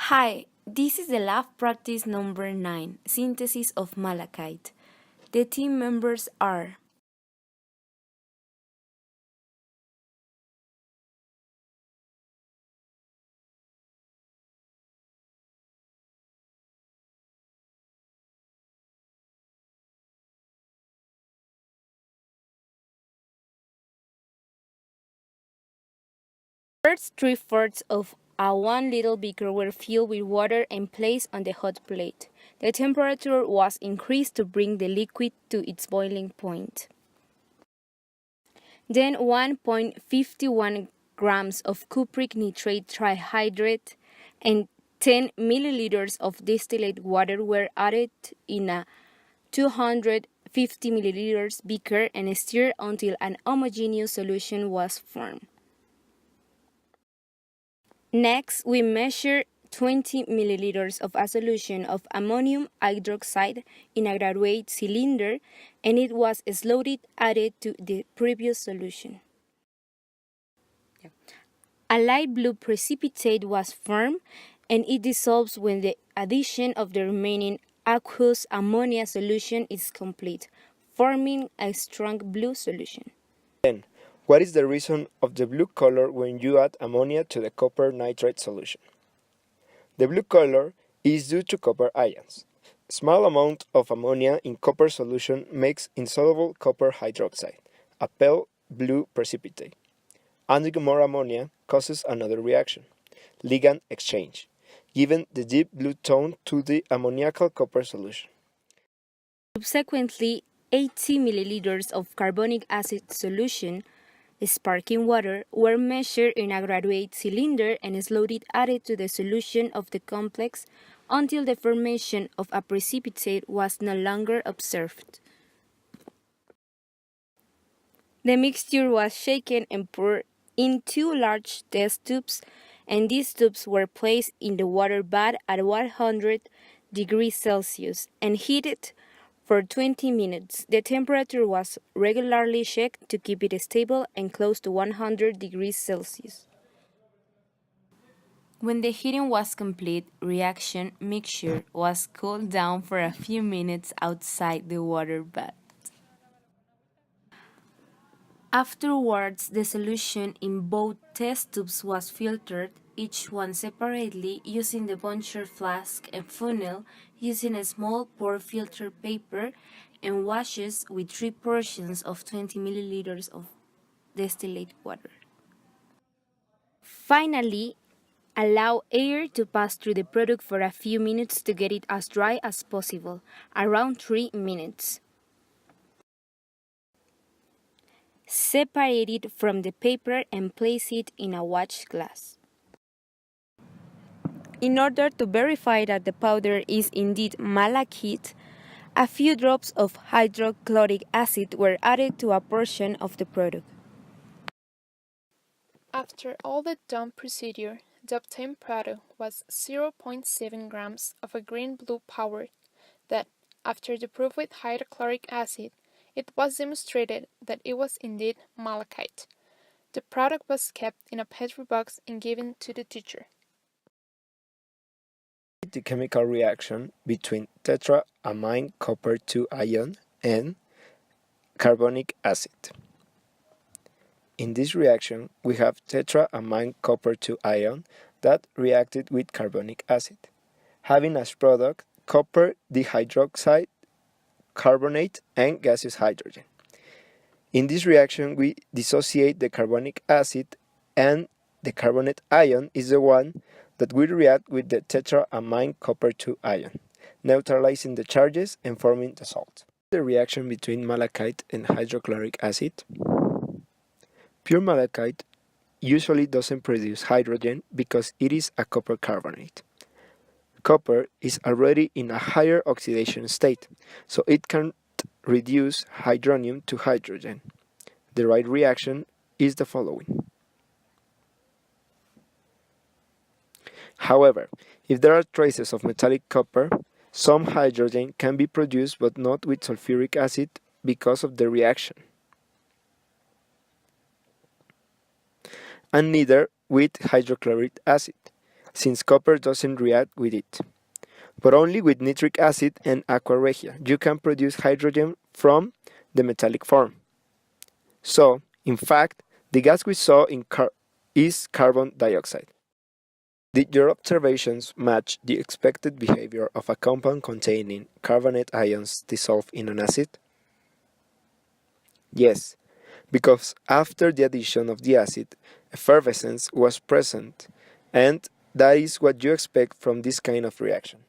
Hi, this is the lab practice number 9, Synthesis of Malachite. The team members are first 3/4 of a 1 liter beaker were filled with water and placed on the hot plate. The temperature was increased to bring the liquid to its boiling point. Then 1.51 grams of cupric nitrate trihydrate and 10 milliliters of distilled water were added in a 250 milliliters beaker and stirred until an homogeneous solution was formed. Next, we measure 20 milliliters of a solution of ammonium hydroxide in a graduate cylinder, and it was slowly added to the previous solution. A light blue precipitate was formed, and it dissolves when the addition of the remaining aqueous ammonia solution is complete, forming a strong blue solution. Then, what is the reason of the blue color when you add ammonia to the copper nitrate solution? The blue color is due to copper ions. Small amount of ammonia in copper solution makes insoluble copper hydroxide, a pale blue precipitate. Adding more ammonia causes another reaction, ligand exchange, giving the deep blue tone to the ammoniacal copper solution. Subsequently, 80 milliliters of carbonic acid solution, sparkling water, were measured in a graduate cylinder and slowly added to the solution of the complex until the formation of a precipitate was no longer observed. The mixture was shaken and poured in 2 large test tubes, and these tubes were placed in the water bath at 100 degrees Celsius and heated for 20 minutes. The temperature was regularly checked to keep it stable and close to 100 degrees Celsius. When the heating was complete, reaction mixture was cooled down for a few minutes outside the water bath. Afterwards, the solution in both test tubes was filtered, each one separately, using the puncture flask and funnel, using a small pour filter paper, and washes with 3 portions of 20 milliliters of distilled water. Finally, allow air to pass through the product for a few minutes to get it as dry as possible, around 3 minutes. Separate it from the paper and place it in a watch glass. In order to verify that the powder is indeed malachite, a few drops of hydrochloric acid were added to a portion of the product. After all the done procedure, the obtained product was 0.7 grams of a green-blue powder that, after the proof with hydrochloric acid, it was demonstrated that it was indeed malachite. The product was kept in a petri box and given to the teacher. The chemical reaction between tetraamine copper 2 ion and carbonic acid. In this reaction, we have tetraamine copper 2 ion that reacted with carbonic acid, having as product copper dihydroxide, carbonate, and gaseous hydrogen. In this reaction, we dissociate the carbonic acid, and the carbonate ion is the one that will react with the tetraamine copper 2 ion, neutralizing the charges and forming the salt. The reaction between malachite and hydrochloric acid. Pure malachite usually doesn't produce hydrogen because it is a copper carbonate. Copper is already in a higher oxidation state, so it can't reduce hydronium to hydrogen. The right reaction is the following. However, if there are traces of metallic copper, some hydrogen can be produced but not with sulfuric acid because of the reaction, and neither with hydrochloric acid. since copper doesn't react with it. But only with nitric acid and aqua regia you can produce hydrogen from the metallic form. So, in fact, the gas we saw is carbon dioxide. Did your observations match the expected behavior of a compound containing carbonate ions dissolved in an acid? Yes, because after the addition of the acid, effervescence was present, and that is what you expect from this kind of reaction.